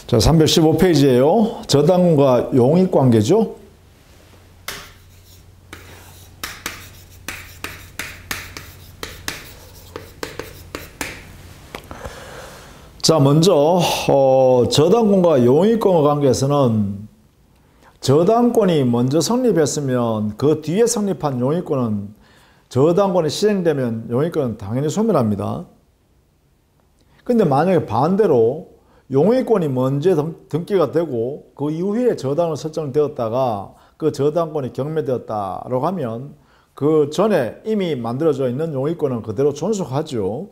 자, 315페이지예요. 저당권과 용익관계죠. 자, 먼저 저당권과 용익권의 관계에서는 저당권이 먼저 성립했으면 그 뒤에 성립한 용익권은 저당권이 실행되면 용익권은 당연히 소멸합니다. 근데 만약에 반대로 용익권이 먼저 등기가 되고 그 이후에 저당으로 설정되었다가 그 저당권이 경매되었다라고 하면 그 전에 이미 만들어져 있는 용익권은 그대로 존속하죠.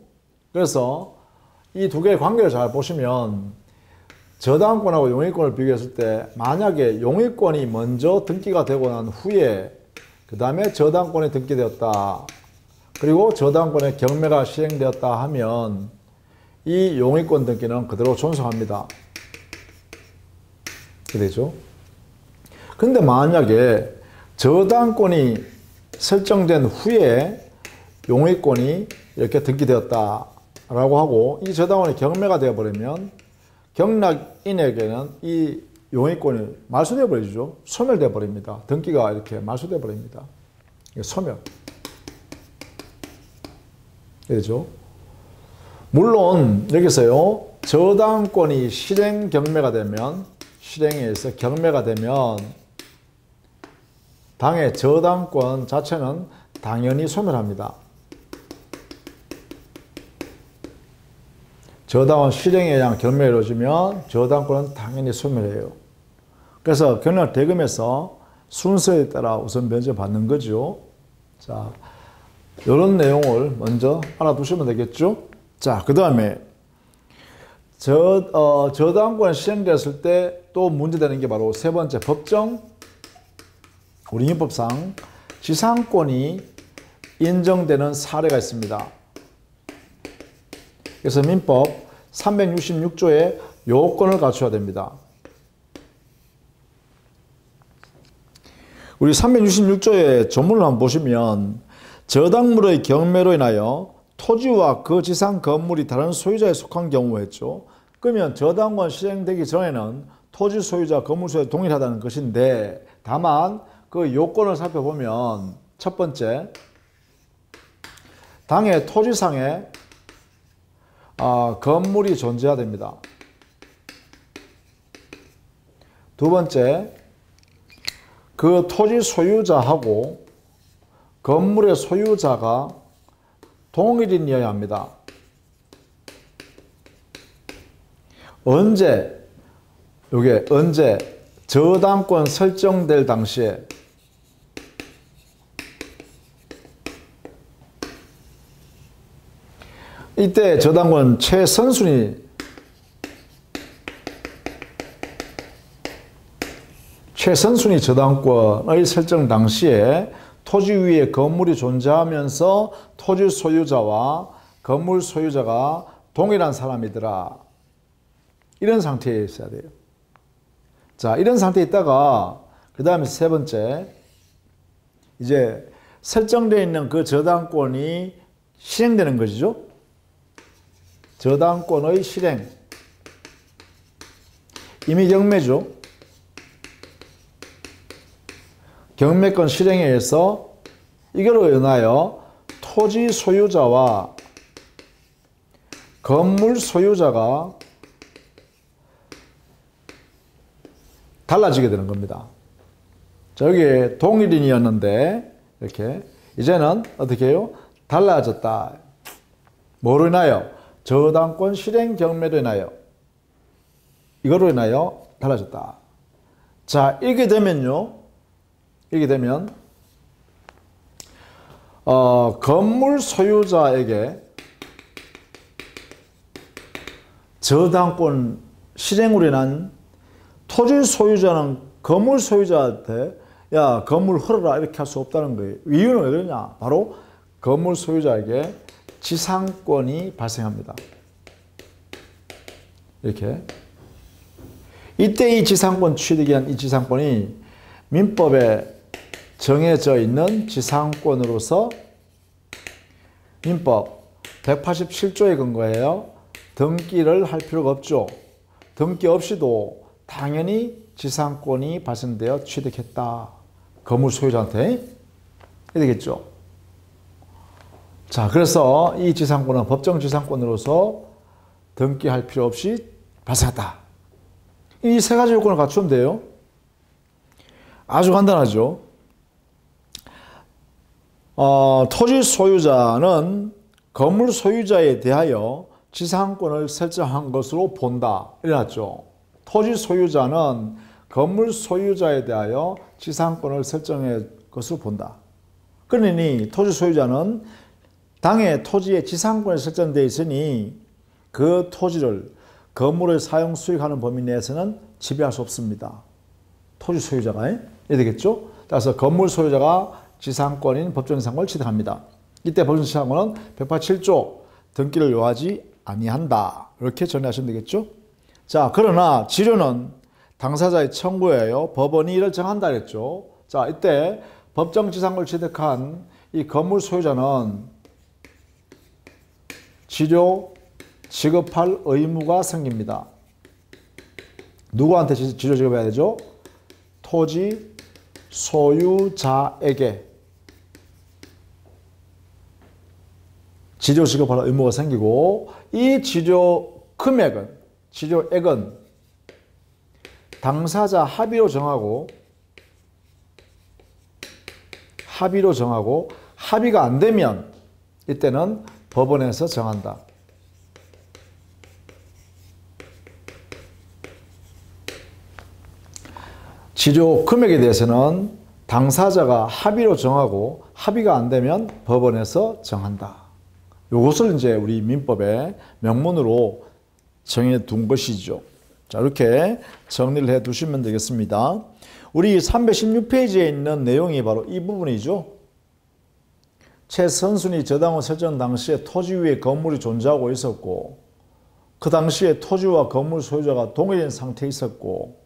그래서 이 두 개의 관계를 잘 보시면 저당권하고 용익권을 비교했을 때 만약에 용익권이 먼저 등기가 되고 난 후에 그 다음에 저당권이 등기되었다, 그리고 저당권의 경매가 시행되었다 하면 이 용익권 등기는 그대로 존속합니다. 그렇게 되죠. 근데 만약에 저당권이 설정된 후에 용익권이 이렇게 등기되었다 라고 하고 이 저당권이 경매가 되어버리면 경락인에게는 이 용익권이 말소되어 버리죠. 소멸되어 버립니다. 등기가 이렇게 말소되어 버립니다. 소멸. 그렇죠. 물론 여기서요, 저당권이 실행 경매가 되면, 실행에서 경매가 되면 당의 저당권 자체는 당연히 소멸합니다. 저당권 실행에 의한 경매가 이루어지면 저당권은 당연히 소멸해요. 그래서 경락 대금에서 순서에 따라 우선 면제받는 거죠. 자, 이런 내용을 먼저 알아두시면 되겠죠. 자, 그 다음에 저당권이 실행되었을 때 또 문제되는 게 바로 세 번째, 법정, 우리 민법상 지상권이 인정되는 사례가 있습니다. 그래서 민법 366조에 요건을 갖춰야 됩니다. 우리 366조의 조문을 한번 보시면 저당물의 경매로 인하여 토지와 그 지상 건물이 다른 소유자에 속한 경우였죠. 그러면 저당권 실행되기 전에는 토지 소유자, 건물 소유자 동일하다는 것인데, 다만 그 요건을 살펴보면 첫 번째, 당의 토지상에 건물이 존재해야 됩니다. 두 번째, 그 토지 소유자하고 건물의 소유자가 동일인이어야 합니다. 언제 저당권 설정될 당시에 이때 저당권 최선순위 저당권의 설정 당시에 토지 위에 건물이 존재하면서 토지 소유자와 건물 소유자가 동일한 사람이더라. 이런 상태에 있어야 돼요. 자, 이런 상태에 있다가 그 다음에 세 번째, 이제 설정되어 있는 그 저당권이 실행되는 것이죠. 저당권의 실행. 이미 경매죠. 경매권 실행에 의해서 이걸로 인하여 토지 소유자와 건물 소유자가 달라지게 되는 겁니다. 저기 동일인이었는데 이렇게 이제는 어떻게 해요? 달라졌다. 뭐로 인하여? 저당권 실행 경매로 인하여, 이거로 인하여 달라졌다. 자, 이렇게 되면요, 건물 소유자에게 저당권 실행으로 인한 토지 소유자는 건물 소유자한테 야, 건물 헐어라 이렇게 할 수 없다는 거예요. 이유는 왜 그러냐? 바로 건물 소유자에게 지상권이 발생합니다. 이렇게. 이때 이 지상권 취득에 의한 이 지상권이 민법에 정해져 있는 지상권으로서 민법 187조에 근거해요. 등기를 할 필요가 없죠. 등기 없이도 당연히 지상권이 발생되어 취득했다. 건물 소유자한테. 이렇게 되겠죠. 자, 그래서 이 지상권은 법정 지상권으로서 등기할 필요 없이 발생했다. 이 세 가지 요건을 갖추면 돼요. 아주 간단하죠. 토지 소유자는 건물 소유자에 대하여 지상권을 설정한 것으로 본다. 이래놨죠. 토지 소유자는 건물 소유자에 대하여 지상권을 설정한 것으로 본다. 그러니 토지 소유자는 당의 토지에 지상권이 설정되어 있으니 그 토지를 건물을 사용 수익하는 범위 내에서는 지배할 수 없습니다. 토지 소유자가. 이래 되겠죠? 따라서 건물 소유자가 지상권인 법정 지상권을 취득합니다. 이때 법정 지상권은 187조 등기를 요하지 아니한다. 이렇게 정리하시면 되겠죠? 자, 그러나 지료는 당사자의 청구에 의하여 법원이 이를 정한다 그랬죠. 자, 이때 법정 지상권을 취득한 이 건물 소유자는 지료 지급할 의무가 생깁니다. 누구한테 지료 지급해야 되죠? 토지 소유자에게 지료 지급할 의무가 생기고, 이 지료 금액은, 지료액은 당사자 합의로 정하고 합의가 안 되면 이때는 법원에서 정한다. 지료 금액에 대해서는 당사자가 합의로 정하고 합의가 안 되면 법원에서 정한다. 이것을 이제 우리 민법의 명문으로 정해 둔 것이죠. 자, 이렇게 정리를 해 두시면 되겠습니다. 우리 316페이지에 있는 내용이 바로 이 부분이죠. 최선순위 저당원 설정 당시에 토지 위에 건물이 존재하고 있었고, 그 당시에 토지와 건물 소유자가 동일인 상태에 있었고,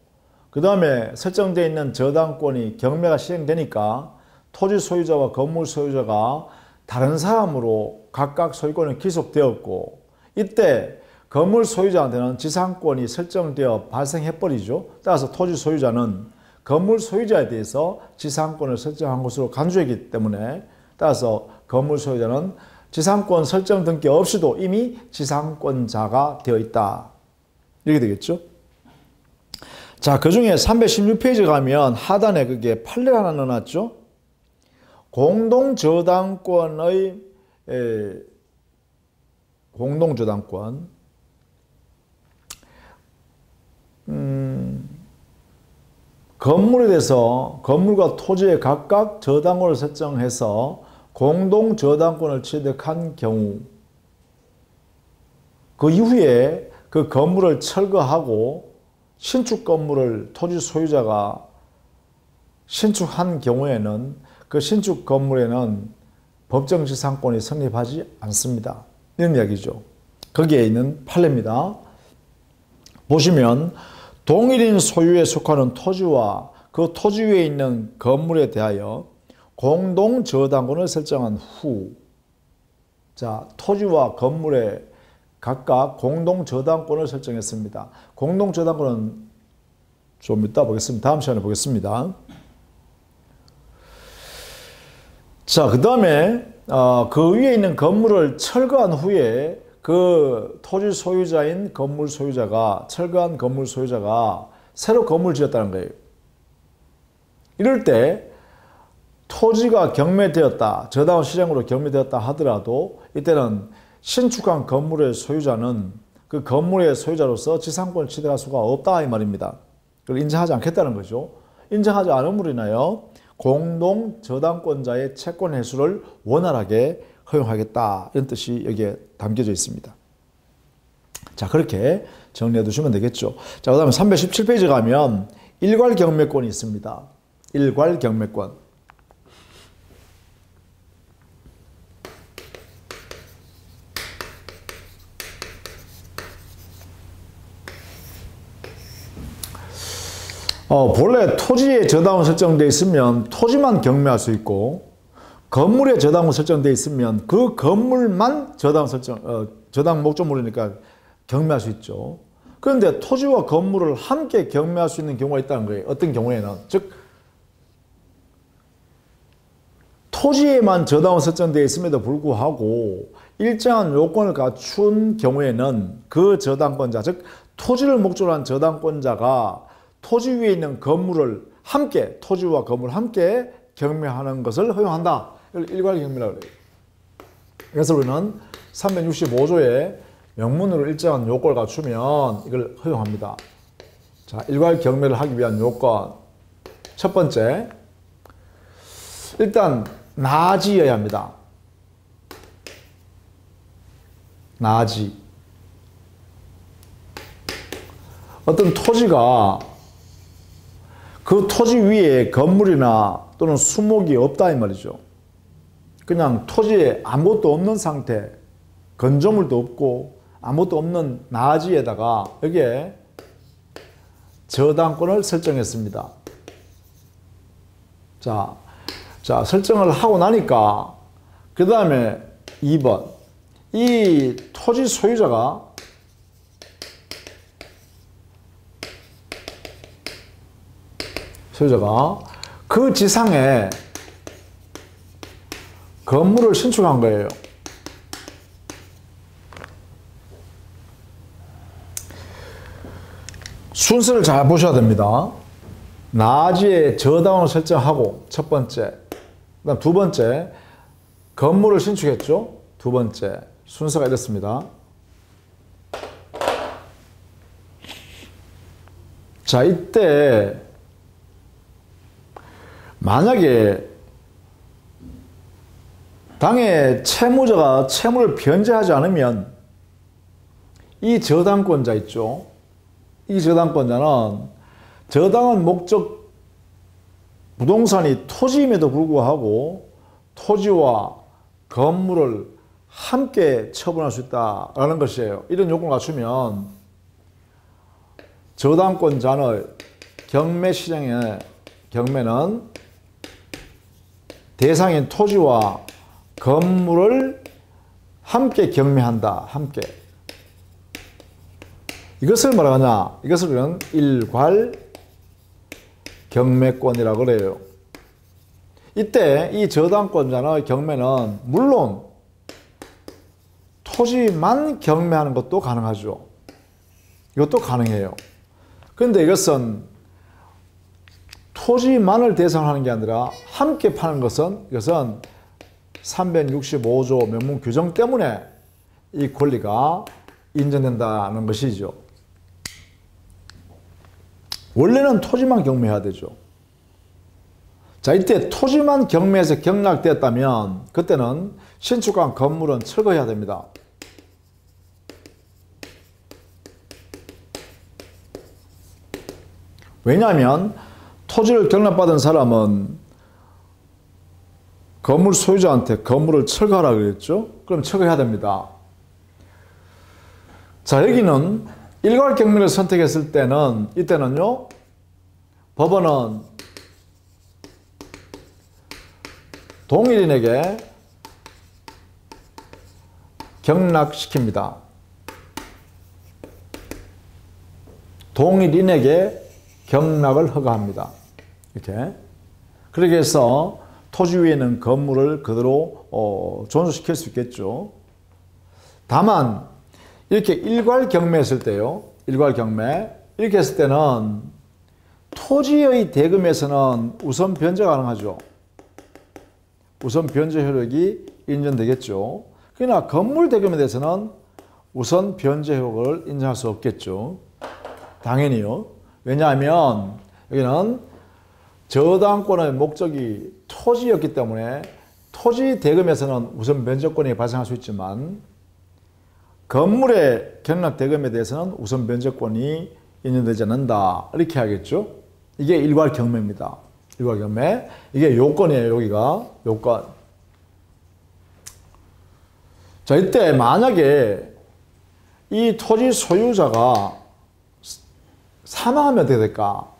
그 다음에 설정되어 있는 저당권이 경매가 실행되니까 토지 소유자와 건물 소유자가 다른 사람으로 각각 소유권이 귀속되었고, 이때 건물 소유자한테는 지상권이 설정되어 발생해버리죠. 따라서 토지 소유자는 건물 소유자에 대해서 지상권을 설정한 것으로 간주했기 때문에, 따라서 건물 소유자는 지상권 설정 등기 없이도 이미 지상권자가 되어 있다. 이렇게 되겠죠. 자, 그 중에 316페이지 가면 하단에 그게 판례를 하나 넣어놨죠. 공동저당권의 공동저당권. 건물에 대해서 건물과 토지에 각각 저당권을 설정해서 공동저당권을 취득한 경우, 그 이후에 그 건물을 철거하고 신축 건물을 토지 소유자가 신축한 경우에는 그 신축 건물에는 법정 지상권이 성립하지 않습니다. 이런 이야기죠. 거기에 있는 판례입니다. 보시면 동일인 소유에 속하는 토지와 그 토지 위에 있는 건물에 대하여 공동 저당권을 설정한 후, 자, 토지와 건물에 각각 공동 저당권을 설정했습니다. 공동 저당권은 좀 이따 보겠습니다. 다음 시간에 보겠습니다. 자, 그 다음에 그 위에 있는 건물을 철거한 후에 그 토지 소유자인 건물 소유자가, 철거한 건물 소유자가 새로 건물을 지었다는 거예요. 이럴 때 토지가 경매되었다, 저당권 실행으로 경매되었다 하더라도 이때는 신축한 건물의 소유자는 그 건물의 소유자로서 지상권을 취득할 수가 없다 이 말입니다. 그걸 인정하지 않겠다는 거죠. 인정하지 않음으로 인하여 공동 저당권자의 채권 회수를 원활하게 허용하겠다, 이런 뜻이 여기에 담겨져 있습니다. 자, 그렇게 정리해 두시면 되겠죠. 자, 그 다음에 317페이지 가면 일괄 경매권이 있습니다. 일괄 경매권. 본래 토지에 저당권 설정되어 있으면 토지만 경매할 수 있고, 건물에 저당권 설정되어 있으면 그 건물만 저당 목적물이니까 경매할 수 있죠. 그런데 토지와 건물을 함께 경매할 수 있는 경우가 있다는 거예요. 어떤 경우에는. 즉, 토지에만 저당은 설정되어 있음에도 불구하고 일정한 요건을 갖춘 경우에는 그 저당권자, 즉 토지를 목적으로 한 저당권자가 토지 위에 있는 건물을 함께, 토지와 건물을 함께 경매하는 것을 허용한다. 이걸 일괄 경매라고 그래요. 그래서 우리는 365조에 명문으로 일정한 요건을 갖추면 이걸 허용합니다. 자, 일괄 경매를 하기 위한 요건. 첫 번째, 일단 나지여야 합니다. 나지. 어떤 토지가 그 토지 위에 건물이나 또는 수목이 없다 이 말이죠. 그냥 토지에 아무것도 없는 상태, 건조물도 없고 아무것도 없는 나지에다가 여기에 저당권을 설정했습니다. 자, 설정을 하고 나니까 그 다음에 2번, 이 토지 소유자가 그 지상에 건물을 신축한 거예요. 순서를 잘 보셔야 됩니다. 나지에 저당을 설정하고 첫 번째, 그다음 두 번째 건물을 신축했죠. 두 번째 순서가 이렇습니다. 자, 이때 만약에 당의 채무자가 채무를 변제하지 않으면 이 저당권자 있죠. 이 저당권자는 저당은 목적 부동산이 토지임에도 불구하고 토지와 건물을 함께 처분할 수 있다라는 것이에요. 이런 요건을 갖추면 저당권자의 경매 시장의 경매는 대상인 토지와 건물을 함께 경매한다. 함께. 이것을 뭐라 하냐? 이것을 우리는 일괄 경매권이라고 그래요. 이때 이 저당권자의 경매는 물론 토지만 경매하는 것도 가능하죠. 이것도 가능해요. 그런데 이것은 토지만을 대상으로 하는 게 아니라 함께 파는 것은 이것은 365조 명문 규정 때문에 이 권리가 인정된다는 것이죠. 원래는 토지만 경매해야 되죠. 자, 이때 토지만 경매해서 경락되었다면 그때는 신축한 건물은 철거해야 됩니다. 왜냐하면 토지를 경락받은 사람은 건물 소유자한테 건물을 철거하라고 그랬죠. 그럼 철거해야 됩니다. 자, 여기는 일괄 경매를 선택했을 때는 이때는요, 법원은 동일인에게 경락시킵니다. 동일인에게 경락을 허가합니다. 이렇게. 그렇게 해서 토지 위에 있는 건물을 그대로 존속시킬 수 있겠죠. 다만 이렇게 일괄 경매했을 때요. 일괄 경매. 이렇게 했을 때는 토지의 대금에서는 우선 변제가 가능하죠. 우선 변제 효력이 인정되겠죠. 그러나 건물 대금에 대해서는 우선 변제 효력을 인정할 수 없겠죠. 당연히요. 왜냐하면 여기는 저당권의 목적이 토지였기 때문에 토지 대금에서는 우선 변제권이 발생할 수 있지만 건물의 경락 대금에 대해서는 우선 변제권이 인정되지 않는다. 이렇게 하겠죠. 이게 일괄 경매입니다. 일괄 경매. 이게 요건이에요. 여기가 요건. 자, 이때 만약에 이 토지 소유자가 사망하면 어떻게 될까?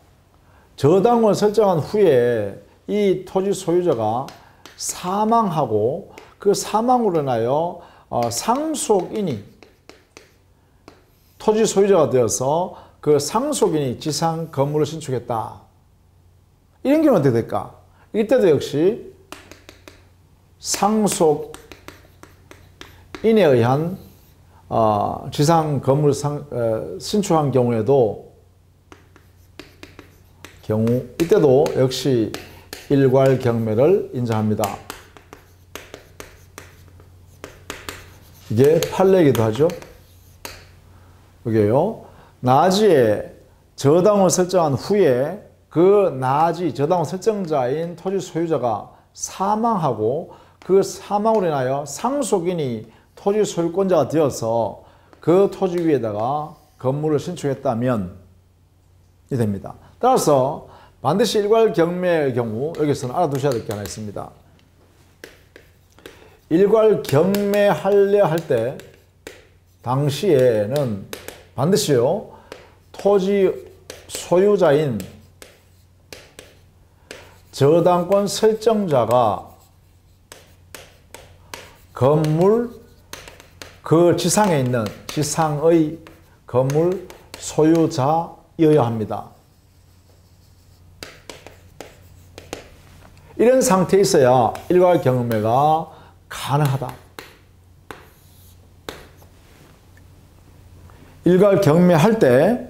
저당을 설정한 후에 이 토지 소유자가 사망하고 그 사망으로 인하여 상속인이 토지 소유자가 되어서 그 상속인이 지상 건물을 신축했다. 이런 경우는 어떻게 될까? 이때도 역시 상속인에 의한 지상 건물 신축한 경우에도 이때도 역시 일괄 경매를 인정합니다. 이게 판례이기도 하죠. 여기에요. 나지에 저당을 설정한 후에 그 나지 저당을 설정자인 토지 소유자가 사망하고 그 사망으로 인하여 상속인이 토지 소유권자가 되어서 그 토지 위에다가 건물을 신축했다면 이 됩니다. 따라서 반드시 일괄 경매의 경우 여기서는 알아두셔야 될 게 하나 있습니다. 일괄 경매하려 할 때 당시에는 반드시요 토지 소유자인 저당권 설정자가 건물 그 지상에 있는 지상의 건물 소유자여야 합니다. 이런 상태에 있어야 일괄 경매가 가능하다. 일괄 경매할 때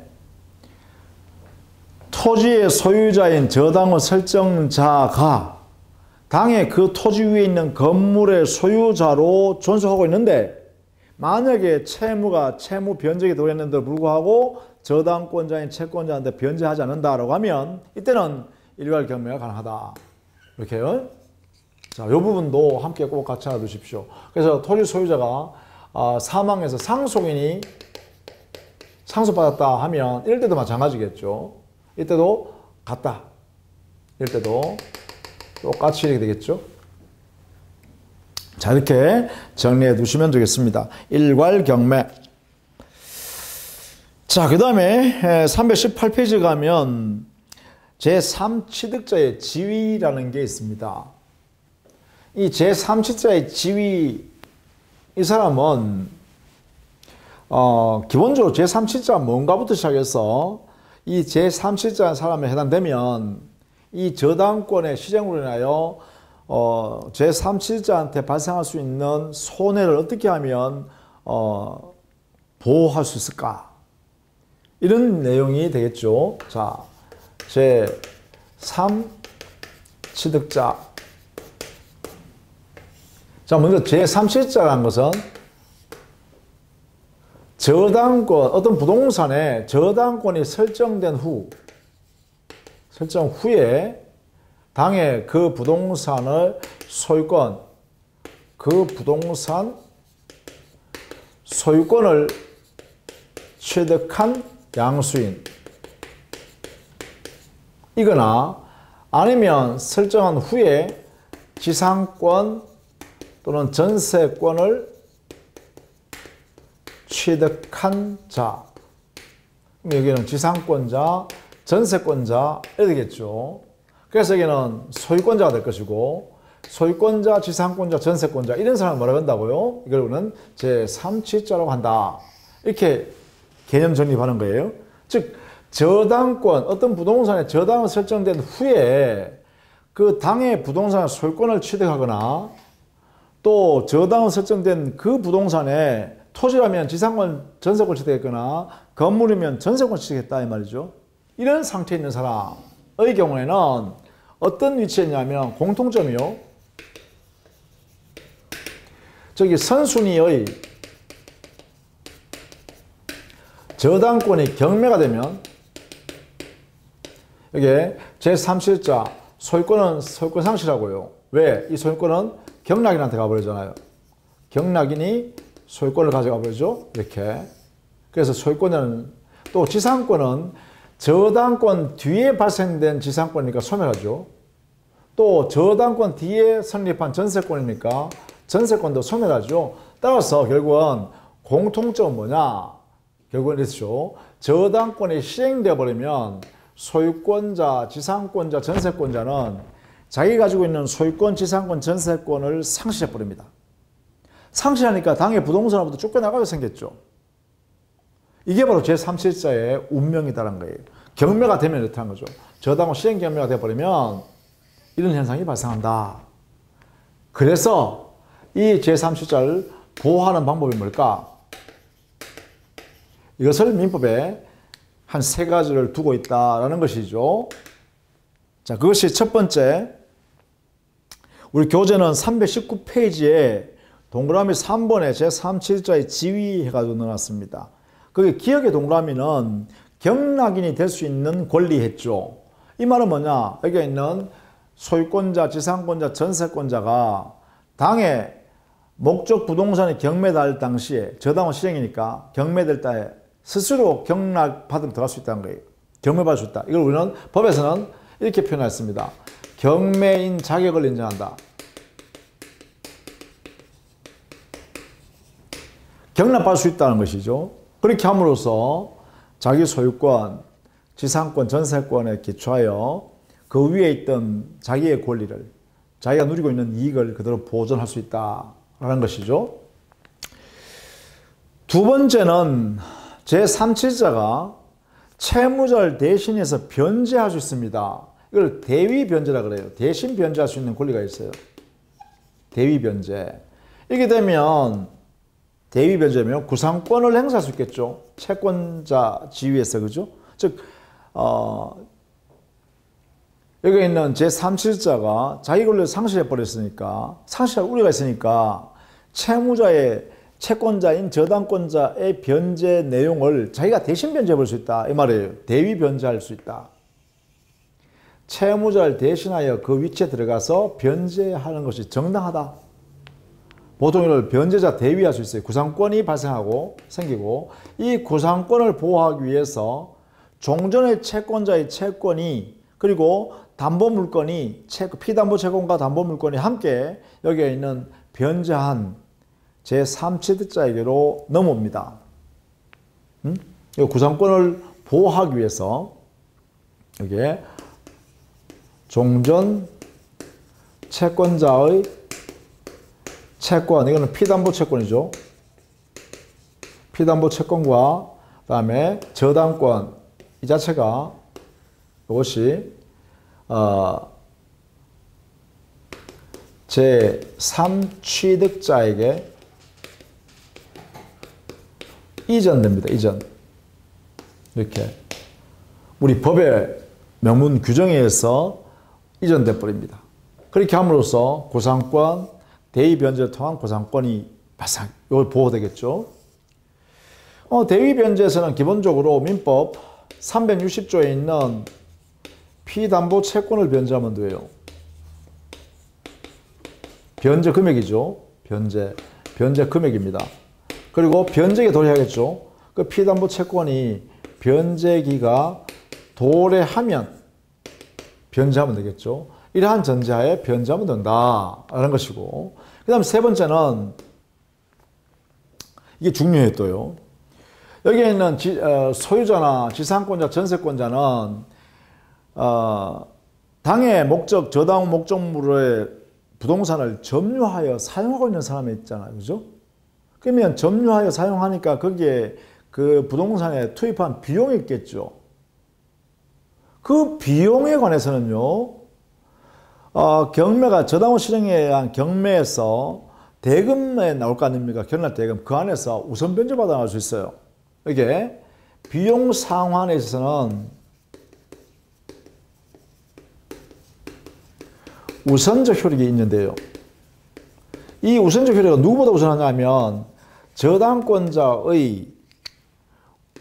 토지의 소유자인 저당의 설정자가 당의 그 토지 위에 있는 건물의 소유자로 존속하고 있는데 만약에 채무가 채무 변적이 되었는데도 불구하고 저당권자인 채권자한테 변제하지 않는다라고 하면 이때는 일괄 경매가 가능하다. 이렇게요. 자, 이 부분도 함께 꼭 같이 알아두십시오. 그래서 토지 소유자가 사망해서 상속인이 상속받았다 하면 이럴 때도 마찬가지겠죠. 이때도 같다. 이럴 때도 똑같이 이렇게 되겠죠. 자, 이렇게 정리해 두시면 되겠습니다. 일괄 경매. 자, 그 다음에 318페이지 가면 제3취득자의 지위라는 게 있습니다. 이 제3취득자의 지위, 이 사람은 기본적으로 제3취득자가 뭔가부터 시작해서 이 제3취득자 사람에 해당되면 이 저당권의 시정으로 인하여 제3취득자한테 발생할 수 있는 손해를 어떻게 하면 보호할 수 있을까? 이런 내용이 되겠죠. 자, 제3취득자. 자, 먼저 제3취득자라는 것은 저당권, 어떤 부동산에 저당권이 설정 후에 당의 그 부동산의 소유권, 그 부동산 소유권을 취득한 양수인 이거나 아니면 설정한 후에 지상권 또는 전세권을 취득한 자. 여기는 지상권자, 전세권자 이렇게 되겠죠. 그래서 여기는 소유권자가 될 것이고 소유권자, 지상권자, 전세권자 이런 사람을 뭐라고 한다고요? 이거는 제3취득자라고 한다. 이렇게 개념 정립하는 거예요. 즉 저당권, 어떤 부동산에 저당이 설정된 후에 그 당의 부동산 소유권을 취득하거나 또 저당이 설정된 그 부동산에 토지라면 지상권, 전세권 취득했거나 건물이면 전세권 취득했다 이 말이죠. 이런 상태에 있는 사람의 경우에는 어떤 위치에 있냐면 공통점이요. 저기 선순위의 저당권이 경매가 되면 이게 제3취득자 소유권은 소유권 상실하고요. 왜? 이 소유권은 경락인한테 가버리잖아요. 경락인이 소유권을 가져가 버리죠. 이렇게. 그래서 소유권은 또 지상권은 저당권 뒤에 발생된 지상권이니까 소멸하죠. 또 저당권 뒤에 성립한 전세권이니까 전세권도 소멸하죠. 따라서 결국은 공통점은 뭐냐? 결국은 이렇죠. 저당권이 시행되어 버리면 소유권자, 지상권자, 전세권자는 자기 가지고 있는 소유권, 지상권, 전세권을 상실해 버립니다. 상실하니까 당의 부동산으로부터 쫓겨나가게 생겼죠. 이게 바로 제3세자의 운명이다라는 거예요. 경매가 되면 이렇다는 거죠. 저당권 시행 경매가 되어버리면 이런 현상이 발생한다. 그래서 이 제3세자를 보호하는 방법이 뭘까? 이것을 민법에 한 3가지를 두고 있다라는 것이죠. 자, 그것이 첫 번째, 우리 교재는 319페이지에 동그라미 3번에 제3세자의 지위 해가지고 넣어놨습니다. 거기 기억의 동그라미는 경락인이 될 수 있는 권리 했죠. 이 말은 뭐냐? 여기 있는 소유권자, 지상권자, 전세권자가 당해 목적 부동산이 경매될 당시에 저당권 실행이니까 경매될 때 스스로 경락 받으러 들어갈 수 있다는 거예요. 경매받을 수 있다. 이걸 우리는 법에서는 이렇게 표현했습니다. 경매인 자격을 인정한다. 경락받을 수 있다는 것이죠. 그렇게 함으로써 자기 소유권, 지상권, 전세권에 기초하여 그 위에 있던 자기의 권리를, 자기가 누리고 있는 이익을 그대로 보존할 수 있다라는 것이죠. 두 번째는 제3세자가 채무자를 대신해서 변제할 수 있습니다. 이걸 대위 변제라 그래요. 대신 변제할 수 있는 권리가 있어요. 대위 변제. 이렇게 되면 대위 변제면 구상권을 행사할 수 있겠죠. 채권자 지위에서, 그죠? 즉, 여기 있는 제3세자가 자기 권리를 상실해 버렸으니까, 상실할 우려가 있으니까 채무자의 채권자인 저당권자의 변제 내용을 자기가 대신 변제해 볼 수 있다. 이 말이에요. 대위 변제할 수 있다. 채무자를 대신하여 그 위치에 들어가서 변제하는 것이 정당하다. 보통 이걸 변제자 대위할 수 있어요. 구상권이 발생하고 생기고, 이 구상권을 보호하기 위해서 종전의 채권자의 채권이, 그리고 담보물건이, 피담보 채권과 담보물건이 함께 여기에 있는 변제한 제3세자에게로 넘어옵니다. 이 구상권을 보호하기 위해서 여기에 종전 채권자의 채권, 이거는 피담보 채권이죠. 피담보 채권과 그다음에 저당권, 이 자체가 이것이 제3취득자에게 이전됩니다. 이전. 이렇게 우리 법의 명문 규정에 의해서 이전돼 버립니다. 그렇게 함으로써 구상권, 대위 변제를 통한 구상권이 발생, 이걸 보호되겠죠. 대위 변제에서는 기본적으로 민법 360조에 있는 피담보 채권을 변제하면 돼요. 변제 금액이죠. 변제 금액입니다. 그리고 변제기에 도래하겠죠. 그 피담보 채권이 변제기가 도래하면 변제하면 되겠죠. 이러한 전제하에 변제하면 된다라는 것이고, 그 다음 세 번째는 이게 중요해요. 또요. 여기에 있는 소유자나 지상권자, 전세권자는 당의 목적, 저당 목적물의 부동산을 점유하여 사용하고 있는 사람이 있잖아요. 그죠? 그러면 점유하여 사용하니까 거기에 그 부동산에 투입한 비용이 있겠죠. 그 비용에 관해서는요, 경매가 저당권 실행에 의한 경매에서 대금에 나올 거 아닙니까? 경락 대금. 그 안에서 우선 변제받아 나갈 수 있어요. 이게 비용 상환에 있어서는 우선적 효력이 있는데요. 이 우선적 효력은 누구보다 우선하냐면 저당권자의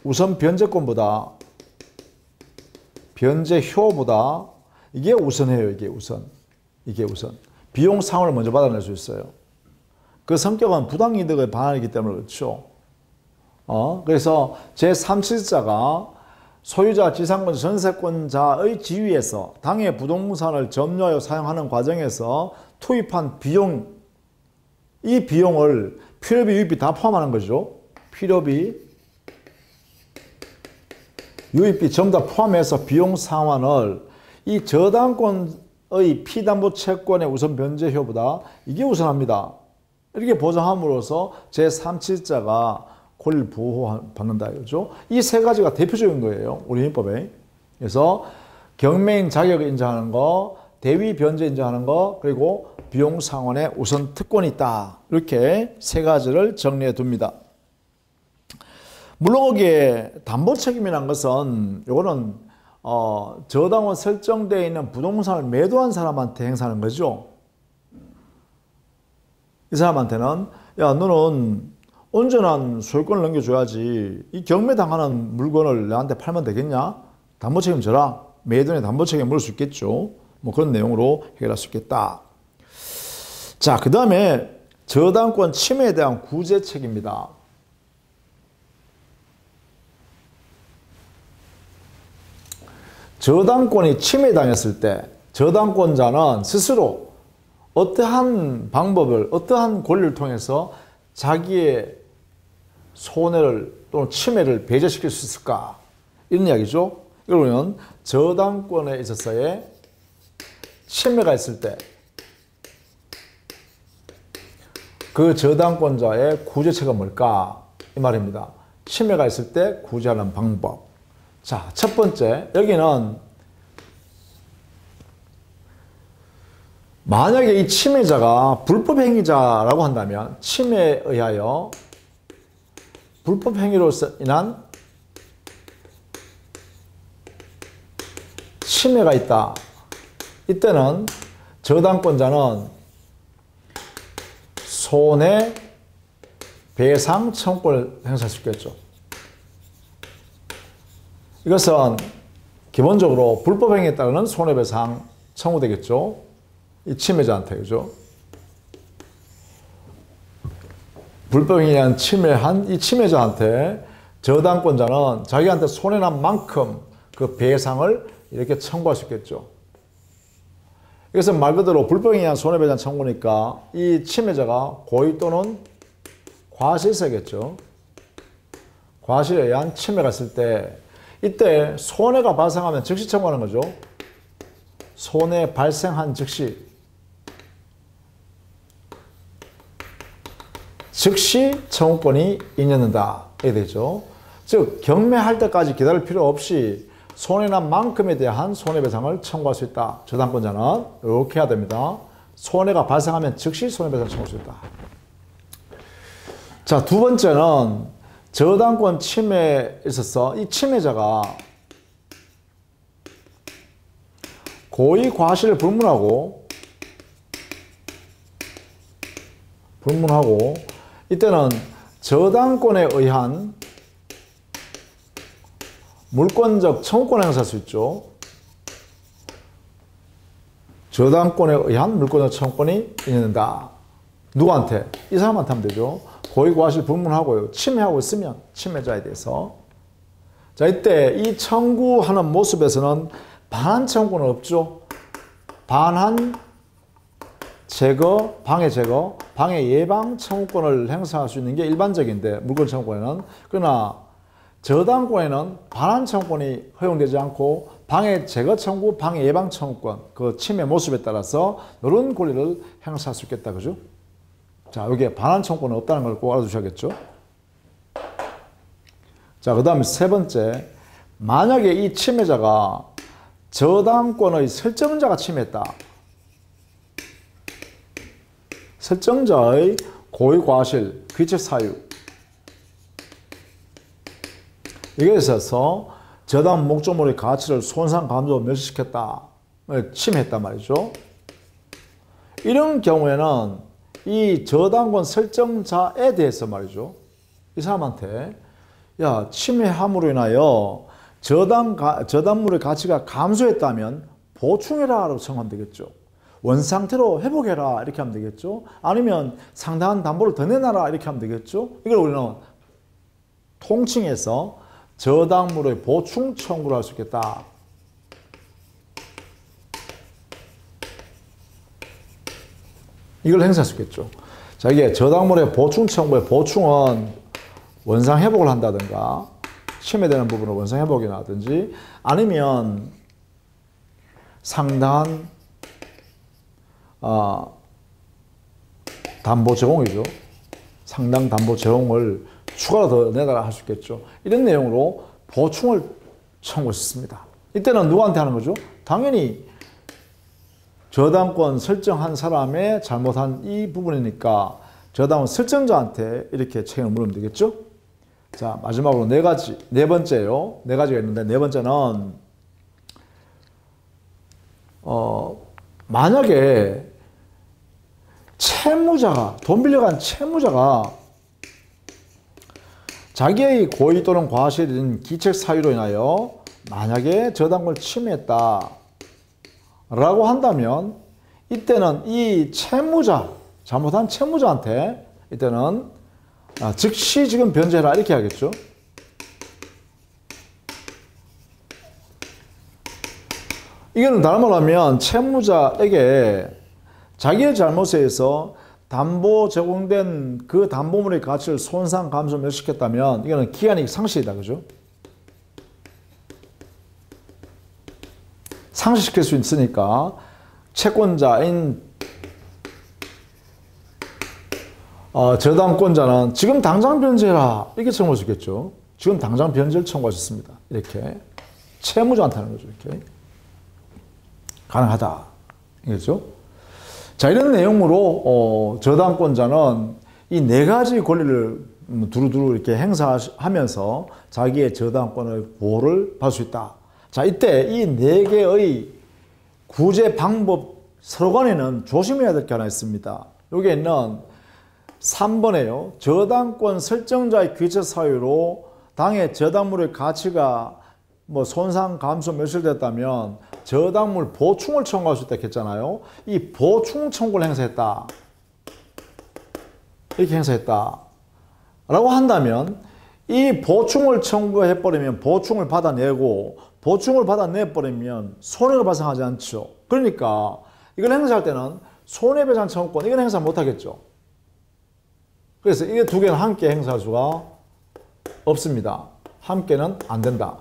우선 변제권보다, 변제효보다 이게 우선해요. 이게 우선. 비용 상환을 먼저 받아낼 수 있어요. 그 성격은 부당이득의 반환이기 때문에 그렇죠. 그래서 제3세자가 소유자, 지상권자, 전세권자의 지위에서 당의 부동산을 점유하여 사용하는 과정에서 투입한 비용, 이 비용을 필요비, 유입비 다 포함하는 거죠. 필요비, 유입비 전부 다 포함해서 비용 상환을 이 저당권의 피담보 채권의 우선 변제효보다 이게 우선합니다. 이렇게 보장함으로써 제3세자가 권리를 보호받는다 이거죠. 이 세 가지가 대표적인 거예요. 우리 민법에. 그래서 경매인 자격을 인정하는 거, 대위 변제 인정하는 거, 그리고 비용 상환에 우선 특권이 있다. 이렇게 세 가지를 정리해 둡니다. 물론 거기에 담보 책임이라는 것은 요거는 저당원 설정되어 있는 부동산을 매도한 사람한테 행사하는 거죠. 이 사람한테는 야 너는 온전한 소유권을 넘겨줘야지 이 경매당하는 물건을 나한테 팔면 되겠냐? 담보 책임 져라. 매도인의 담보 책임 물을 수 있겠죠. 뭐 그런 내용으로 해결할 수 있겠다. 자, 그 다음에 저당권 침해에 대한 구제 책임입니다. 저당권이 침해당했을 때 저당권자는 스스로 어떠한 방법을, 어떠한 권리를 통해서 자기의 손해를 또는 침해를 배제시킬 수 있을까? 이런 이야기죠. 그러면 저당권에 있어서의 침해가 있을 때 그 저당권자의 구제책은 뭘까? 이 말입니다. 침해가 있을 때 구제하는 방법. 자, 첫 번째, 여기는 만약에 이 침해자가 불법 행위자라고 한다면 침해에 의하여 불법 행위로 인한 침해가 있다. 이때는 저당권자는 손해배상 청구권을 행사할 수 있겠죠. 이것은 기본적으로 불법 행위에 따르는 손해배상 청구되겠죠. 이 침해자한테, 그죠? 불법 행위에 의한 침해한 이 침해자한테 저당권자는 자기한테 손해난 만큼 그 배상을 이렇게 청구할 수 있겠죠. 이것은 말 그대로 불법에 의한 손해배상 청구니까 이 침해자가 고의 또는 과실세겠죠. 과실에 의한 침해가 있을 때 이때 손해가 발생하면 즉시 청구하는 거죠. 손해 발생한 즉시 청구권이 인정된다. 이게 되죠. 즉 경매할 때까지 기다릴 필요 없이 손해난 만큼에 대한 손해배상을 청구할 수 있다. 저당권자는 이렇게 해야 됩니다. 손해가 발생하면 즉시 손해배상을 청구할 수 있다. 자, 두 번째는 저당권 침해에 있어서 이 침해자가 고의 과실을 불문하고 이때는 저당권에 의한 물권적 청구권을 행사할 수 있죠. 저당권에 의한 물권적 청구권이 인정된다. 누구한테? 이 사람한테 하면 되죠. 고의 과실 불문하고요. 침해하고 있으면 침해자에 대해서. 자, 이때 이 청구하는 모습에서는 반환 청구는 없죠. 반환 제거, 방해 제거, 방해 예방 청구권을 행사할 수 있는 게 일반적인데 물권 청구권에는. 그러나 저당권에는 반환 청구권이 허용되지 않고 방해 제거 청구, 방해 예방 청구권, 그 침해 모습에 따라서 이런 권리를 행사할 수 있겠다. 그죠? 자, 여기에 반환 청구권은 없다는 걸 꼭 알아두셔야겠죠? 자, 그 다음에 세 번째. 만약에 이 침해자가 저당권의 설정자가 침해했다. 설정자의 고의 과실, 귀책 사유. 이게 있어서 저당 목적물의 가치를 손상, 감소, 멸시시켰다. 침해했단 말이죠. 이런 경우에는 이 저당권 설정자에 대해서 말이죠. 이 사람한테 야, 침해함으로 인하여 저당물의 가치가 감소했다면 보충해라 라고 청하면 되겠죠. 원상태로 회복해라 이렇게 하면 되겠죠. 아니면 상당한 담보를 더 내놔라 이렇게 하면 되겠죠. 이걸 우리는 통칭해서 저당물의 보충 청구를 할 수 있겠다. 이걸 행사할 수 있겠죠. 자, 이게 저당물의 보충 청구의 보충은 원상 회복을 한다든가 침해되는 부분을 원상 회복이라든지 아니면 상당한 담보 제공이죠. 상당 담보 제공을 추가로 더 내달라 할 수 있겠죠. 이런 내용으로 보충을 청구했습니다. 이때는 누구한테 하는 거죠? 당연히 저당권 설정한 사람의 잘못한 이 부분이니까 저당권 설정자한테 이렇게 책임을 물으면 되겠죠. 자, 마지막으로 네 번째요. 네 가지가 있는데, 네 번째는 만약에 채무자가, 돈 빌려간 채무자가 자기의 고의 또는 과실인 기책 사유로 인하여 만약에 저당권을 침해했다 라고 한다면, 이때는 이 채무자, 잘못한 채무자한테 이때는 즉시 지금 변제해라 이렇게 하겠죠. 이거는 다른 말로 하면 채무자에게 자기의 잘못에 의해서 담보 제공된 그 담보물의 가치를 손상 감소 멸시켰다면 이거는 기한이 상실이다. 그죠? 상실시킬 수 있으니까 채권자인 저당권자는 지금 당장 변제해라 이렇게 청구할 수 있겠죠. 지금 당장 변제를 청구하셨습니다. 이렇게 채무자한테 하는 거죠. 이렇게 가능하다. 이겠죠? 자, 이런 내용으로 저당권자는 이 네 가지 권리를 두루두루 이렇게 행사하면서 자기의 저당권의 보호를 받을 수 있다. 자, 이때 이 네 개의 구제 방법 서로 간에는 조심해야 될 게 하나 있습니다. 여기에 있는 3번에요. 저당권 설정자의 귀책 사유로 당의 저당물의 가치가 손상 감소 멸실됐다면 저당물 보충을 청구할 수 있다 했잖아요. 이 보충 청구를 행사했다. 이렇게 행사했다. 라고 한다면 이 보충을 청구해버리면 보충을 받아내고 보충을 받아내버리면 손해가 발생하지 않죠. 그러니까 이걸 행사할 때는 손해배상 청구권 이건 행사 못하겠죠. 그래서 이게 두 개는 함께 행사할 수가 없습니다. 함께는 안 된다.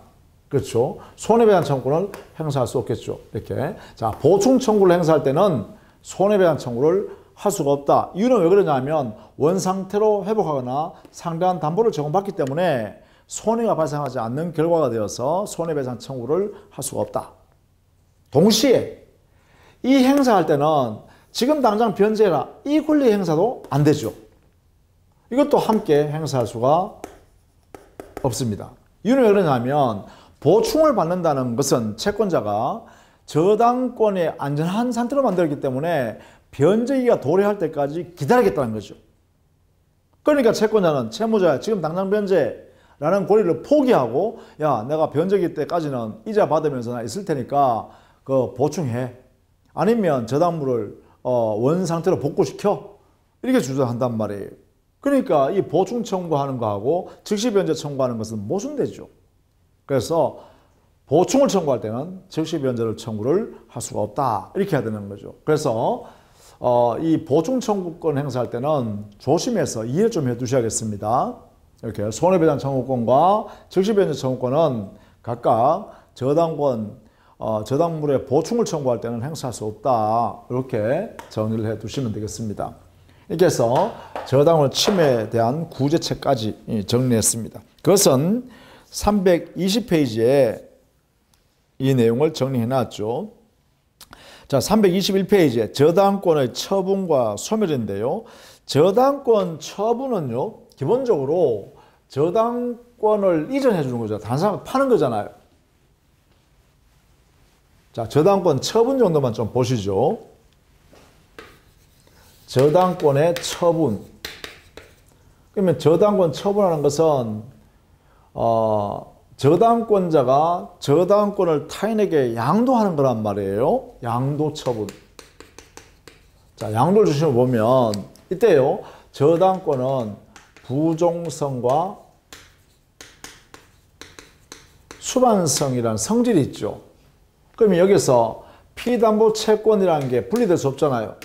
그렇죠. 손해배상 청구를 행사할 수 없겠죠. 이렇게. 자, 보충 청구를 행사할 때는 손해배상 청구를 할 수가 없다. 이유는 왜 그러냐면 원상태로 회복하거나 상대한 담보를 제공받기 때문에 손해가 발생하지 않는 결과가 되어서 손해배상 청구를 할 수가 없다. 동시에 이 행사할 때는 지금 당장 변제해라. 이 권리 행사도 안 되죠. 이것도 함께 행사할 수가 없습니다. 이유는 왜 그러냐면 보충을 받는다는 것은 채권자가 저당권의 안전한 상태로 만들었기 때문에 변제기가 도래할 때까지 기다리겠다는 거죠. 그러니까 채권자는 채무자야 지금 당장 변제라는 권리를 포기하고 야 내가 변제기 때까지는 이자 받으면서 나 있을 테니까 그 보충해. 아니면 저당물을 원상태로 복구시켜. 이렇게 주장한단 말이에요. 그러니까 이 보충 청구하는 거하고 즉시 변제 청구하는 것은 모순되죠. 그래서 보충을 청구할 때는 즉시 변제를 청구를 할 수가 없다. 이렇게 해야 되는 거죠. 그래서 이 보충 청구권 행사할 때는 조심해서 이해를 좀 해 두셔야겠습니다. 이렇게 손해배상 청구권과 즉시 변제 청구권은 각각 저당권, 저당물의 보충을 청구할 때는 행사할 수 없다. 이렇게 정리를 해 두시면 되겠습니다. 이렇게 해서 저당권 침해에 대한 구제책까지 정리했습니다. 그것은 320페이지에 이 내용을 정리해 놨죠. 자, 321페이지에 저당권의 처분과 소멸인데요. 저당권 처분은요, 기본적으로 저당권을 이전해 주는 거죠. 다른 사람 파는 거잖아요. 자, 저당권 처분 정도만 좀 보시죠. 저당권의 처분. 그러면 저당권 처분하는 것은 저당권자가 저당권을 타인에게 양도하는 거란 말이에요. 양도 처분. 자, 양도를 주시면 보면 이때요. 저당권은 부종성과 수반성이라는 성질이 있죠. 그러면 여기서 피담보 채권이라는 게 분리될 수 없잖아요.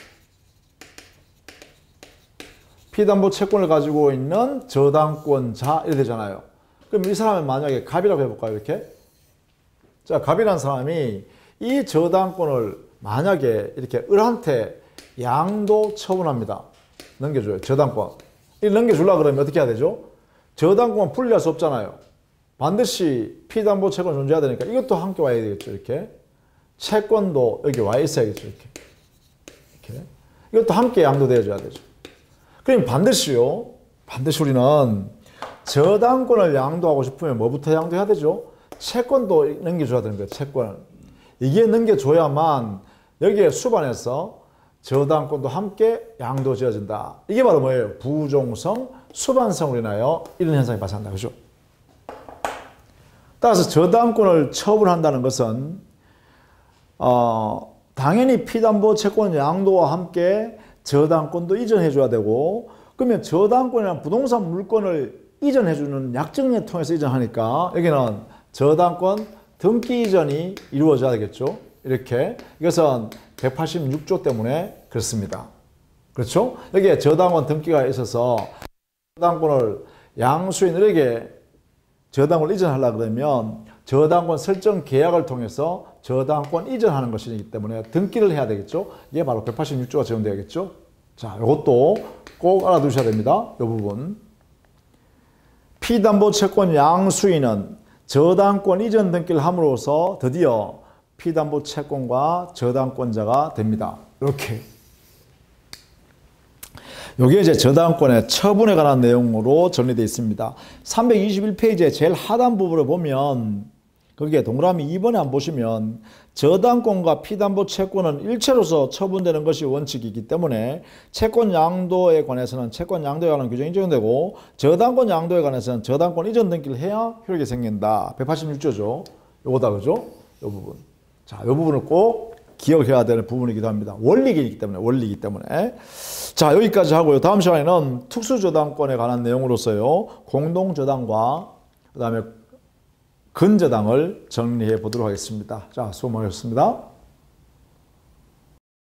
피담보 채권을 가지고 있는 저당권자 이렇게 되잖아요. 그럼 이 사람은 만약에 갑이라고 해볼까요? 이렇게. 자, 갑이라는 사람이 이 저당권을 만약에 이렇게 을한테 양도 처분합니다. 넘겨줘요. 저당권. 이 넘겨주려고 그러면 어떻게 해야 되죠? 저당권은 분리할 수 없잖아요. 반드시 피담보 채권 존재해야 되니까 이것도 함께 와야 되겠죠. 이렇게. 채권도 여기 와 있어야겠죠. 이렇게. 이것도 함께 양도되어줘야 되죠. 그럼 반드시요. 반드시 우리는 저당권을 양도하고 싶으면 뭐부터 양도해야 되죠? 채권도 넘겨줘야 되는 거예요. 채권을. 이게 넘겨줘야만 여기에 수반해서 저당권도 함께 양도지어진다. 이게 바로 뭐예요? 부종성, 수반성으로 인하여 이런 현상이 발생한다. 그죠? 따라서 저당권을 처분한다는 것은 당연히 피담보 채권 양도와 함께 저당권도 이전해줘야 되고, 그러면 저당권이나 부동산 물건을 이전해주는 약정을 통해서 이전하니까 여기는 저당권 등기 이전이 이루어져야 되겠죠. 이렇게. 이것은 186조 때문에 그렇습니다. 그렇죠? 여기에 저당권 등기가 있어서 저당권을 양수인에게 저당권을 이전하려고 그러면 저당권 설정 계약을 통해서 저당권 이전하는 것이기 때문에 등기를 해야 되겠죠. 이게 바로 186조가 적용되겠죠. 자, 이것도 꼭 알아두셔야 됩니다. 이 부분. 피담보 채권 양수인은 저당권 이전 등기를 함으로써 드디어 피담보 채권과 저당권자가 됩니다. 이렇게. 이게 이제 저당권의 처분에 관한 내용으로 정리되어 있습니다. 321페이지의 제일 하단 부분을 보면 거기에 동그라미 2번에 한번 보시면 저당권과 피담보 채권은 일체로서 처분되는 것이 원칙이기 때문에 채권 양도에 관해서는 채권 양도에 관한 규정이 적용되고 저당권 양도에 관해서는 저당권 이전 등기를 해야 효력이 생긴다. 186조죠. 요거다. 그죠? 요 부분. 자, 요 부분을 꼭 기억해야 되는 부분이기도 합니다. 원리이기 때문에. 자, 여기까지 하고요. 다음 시간에는 특수저당권에 관한 내용으로서요. 공동저당과 그 다음에 근저당을 정리해 보도록 하겠습니다. 자, 수고 많으셨습니다.